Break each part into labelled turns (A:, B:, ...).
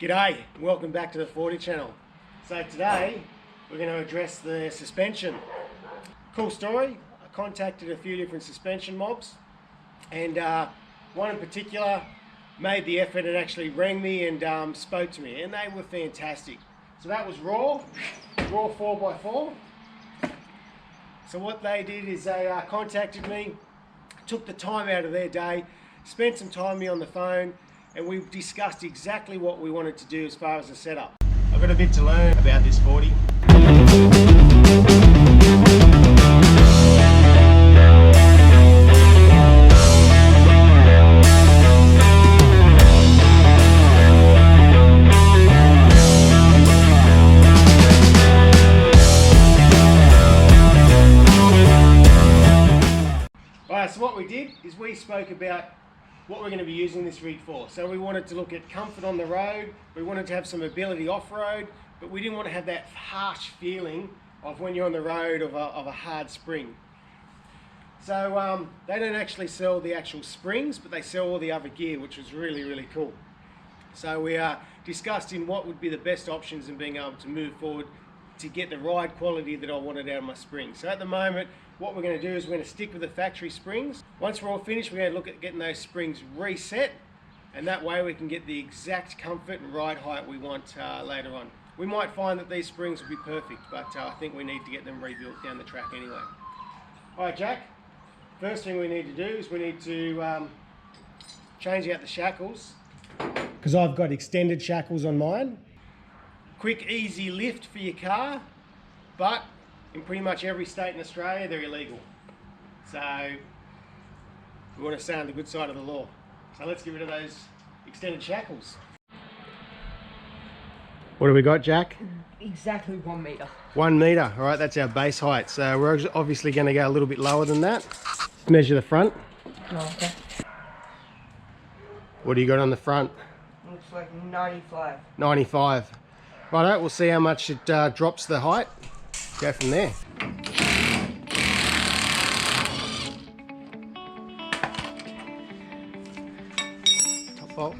A: G'day, welcome back to the 40 channel. So today we're going to address the suspension. Cool story, I contacted a few different suspension mobs and one in particular made the effort and actually rang me and spoke to me, and they were fantastic. So that was Raw 4x4. So what they did is they contacted me, took the time out of their day, spent some time with me on the phone, and we discussed exactly what we wanted to do as far as the setup. I've got a bit to learn about this 40. Alright, so what we did is we spoke about what we're going to be using this rig for. So we wanted to look at comfort on the road, we wanted to have some ability off-road, but we didn't want to have that harsh feeling of when you're on the road of a hard spring. So they don't actually sell the actual springs, but they sell all the other gear, which was really, really cool. So we discussed in what would be the best options in being able to move forward to get the ride quality that I wanted out of my springs. So at the moment, what we're going to do is we're going to stick with the factory springs. Once we're all finished, we're going to look at getting those springs reset, and that way we can get the exact comfort and ride height we want later on. We might find that these springs will be perfect, but I think we need to get them rebuilt down the track anyway. Alright Jack, first thing we need to do is we need to change out the shackles, because I've got extended shackles on mine. Quick easy lift for your car, but in pretty much every state in Australia they're illegal. So we want to stay on the good side of the law. So let's get rid of those extended shackles. What do we got, Jack?
B: Exactly 1 metre.
A: 1 metre, all right, that's our base height. So we're obviously going to go a little bit lower than that. Measure the front.
B: Oh, okay.
A: What do you got on the front?
B: Looks like 95.
A: 95. Righto, we'll see how much it drops the height. Go from there. Top bolt.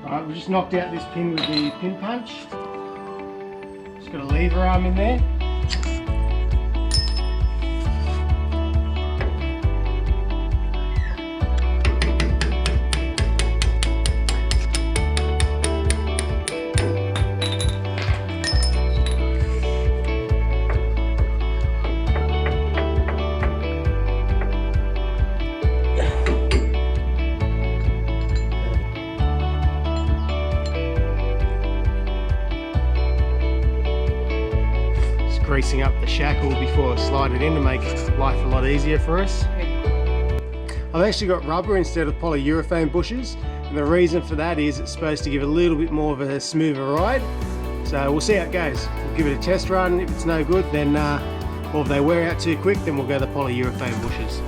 A: Alright, we just knocked out this pin with the pin punch. Just got a lever arm in there. Greasing up the shackle before I slide it in to make life a lot easier for us. I've actually got rubber instead of polyurethane bushes, and the reason for that is it's supposed to give a little bit more of a smoother ride. So we'll see how it goes. We'll give it a test run. If it's no good, then or if they wear out too quick, then we'll go the polyurethane bushes.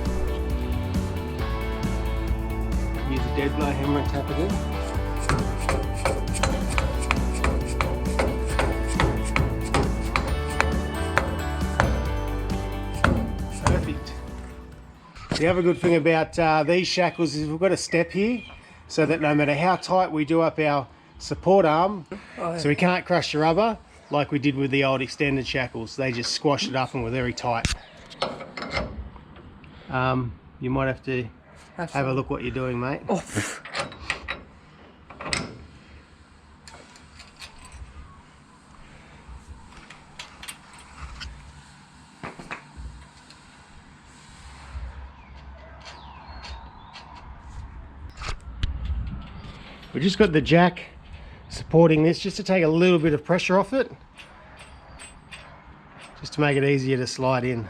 A: Use a dead blow hammer and tap it in. The other good thing about these shackles is we've got a step here, so that no matter how tight we do up our support arm, so we can't crush the rubber like we did with the old extended shackles. They just squash it up and we're very tight. You might have to have a look what you're doing, mate.
B: Oh.
A: We've just got the jack supporting this just to take a little bit of pressure off it, just to make it easier to slide in.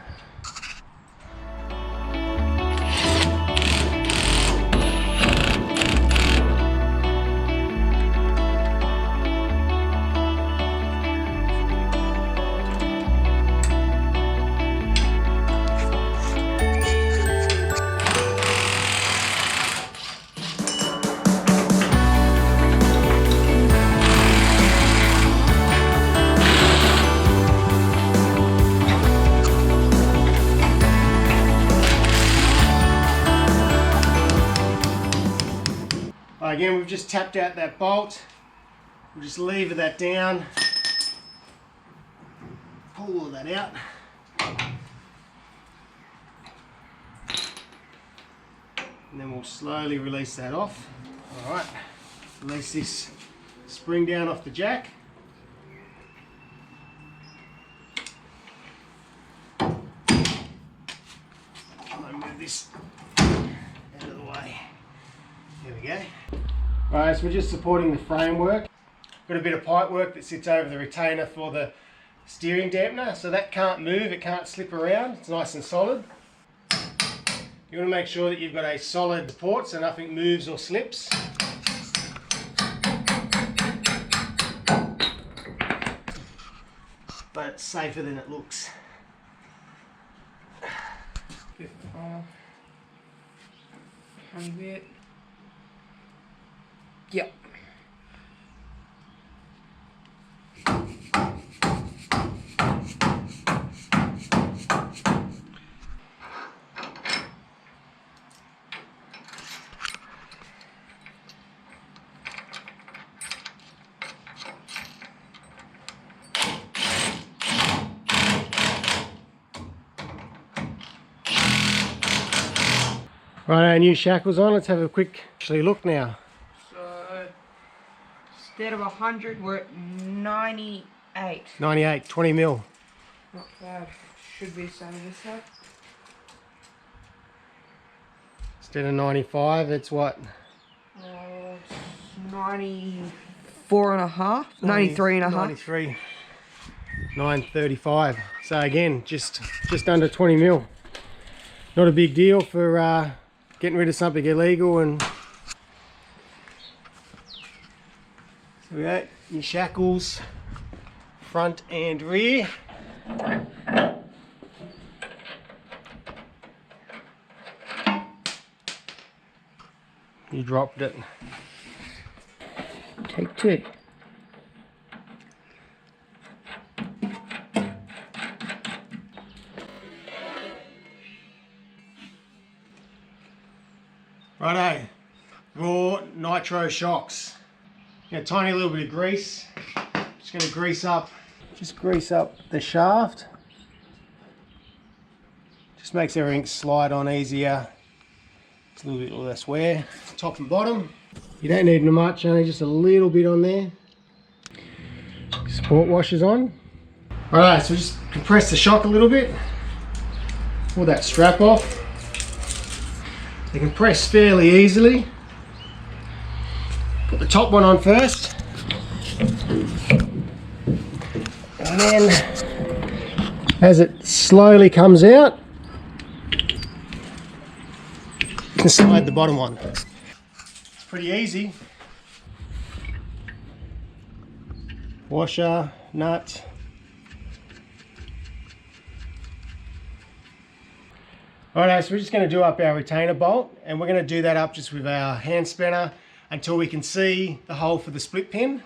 A: again, we've just tapped out that bolt. We'll just lever that down. Pull all that out. And then we'll slowly release that off. All right, release this spring down off the jack. I'll move this out of the way. There we go. Alright, so we're just supporting the framework. Got a bit of pipe work that sits over the retainer for the steering dampener, so that can't move, it can't slip around, it's nice and solid. You want to make sure that you've got a solid support so nothing moves or slips. But it's safer than it looks.
B: Tiny bit. Yep.
A: Right, our new shackles on. Let's have a quick look now.
B: So instead of 100, we're at 98.
A: 98, 20 mil.
B: Not bad. Should be the same as this side.
A: Instead of 95, it's what?
B: 94 and a half. 93 and a half.
A: 93, 935. So again, just under 20 mil. Not a big deal for getting rid of something illegal. And so we got your shackles, front and rear. You dropped it.
B: Take two.
A: Righto, raw nitro shocks. A tiny little bit of grease. Just going to grease up the shaft. Just makes everything slide on easier. It's a little bit less wear. Top and bottom. You don't need much, only just a little bit on there. Support washers on. Alright, so just compress the shock a little bit. Pull that strap off. They compress fairly easily. Put the top one on first. And then, as it slowly comes out, you can slide the bottom one. It's pretty easy. Washer, nut. Alright, so we're just going to do up our retainer bolt, and we're going to do that up just with our hand spanner until we can see the hole for the split pin.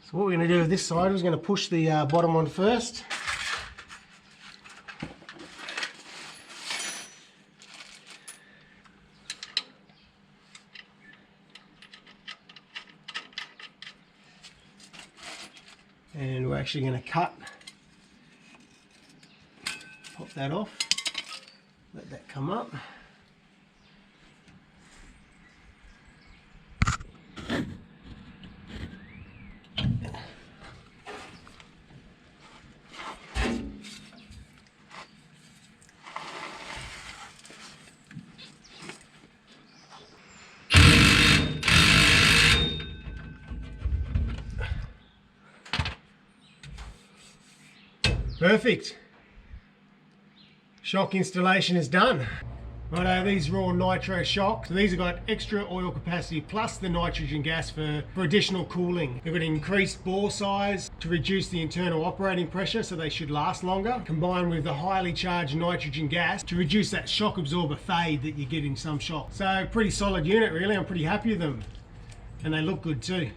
A: So what we're going to do with this side is going to push the bottom one first. And we're actually going to pop that off, let that come up. Perfect. Shock installation is done. Righto, these raw nitro shocks. So these have got extra oil capacity plus the nitrogen gas for additional cooling. They've got increased bore size to reduce the internal operating pressure, so they should last longer, combined with the highly charged nitrogen gas to reduce that shock absorber fade that you get in some shocks. So pretty solid unit really, I'm pretty happy with them. And they look good too.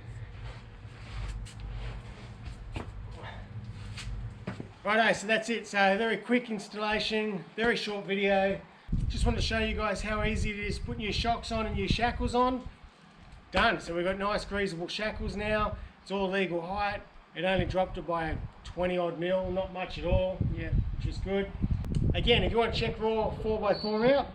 A: Righto, so that's it. So very quick installation, very short video. Just wanted to show you guys how easy it is putting your shocks on and your shackles on. Done. So we've got nice greasable shackles now. It's all legal height. It only dropped it by 20 odd mil, not much at all. Yeah, which is good. Again, if you want to check raw 4x4 out,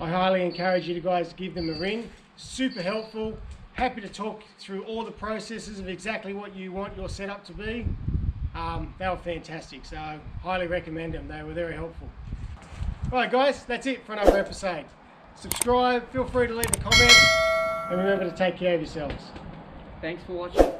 A: I highly encourage you guys to give them a ring. Super helpful. Happy to talk through all the processes of exactly what you want your setup to be. They were fantastic, so I highly recommend them. They were very helpful. Alright guys, that's it for another episode. Subscribe, feel free to leave a comment, and remember to take care of yourselves.
C: Thanks for watching.